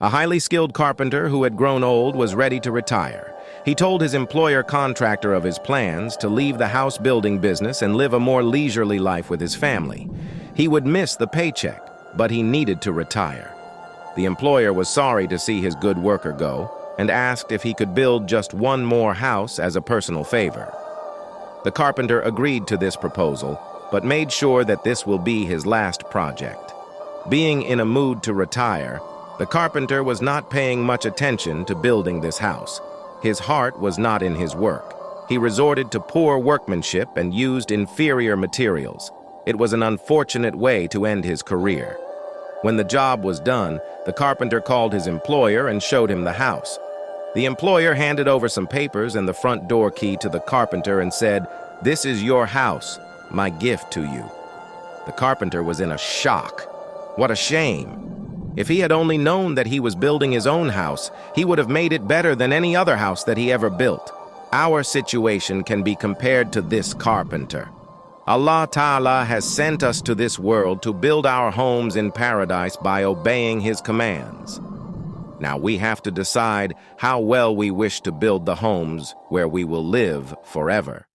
A highly skilled carpenter who had grown old was ready to retire. He told his employer contractor of his plans to leave the house building business and live a more leisurely life with his family. He would miss the paycheck, but he needed to retire. The employer was sorry to see his good worker go and asked if he could build just one more house as a personal favor. The carpenter agreed to this proposal, but made sure that this will be his last project. Being in a mood to retire, the carpenter was not paying much attention to building this house. His heart was not in his work. He resorted to poor workmanship and used inferior materials. It was an unfortunate way to end his career. When the job was done, the carpenter called his employer and showed him the house. The employer handed over some papers and the front door key to the carpenter and said, "This is your house, my gift to you." The carpenter was in a shock. What a shame! If he had only known that he was building his own house, he would have made it better than any other house that he ever built. Our situation can be compared to this carpenter. Allah Ta'ala has sent us to this world to build our homes in paradise by obeying His commands. Now we have to decide how well we wish to build the homes where we will live forever.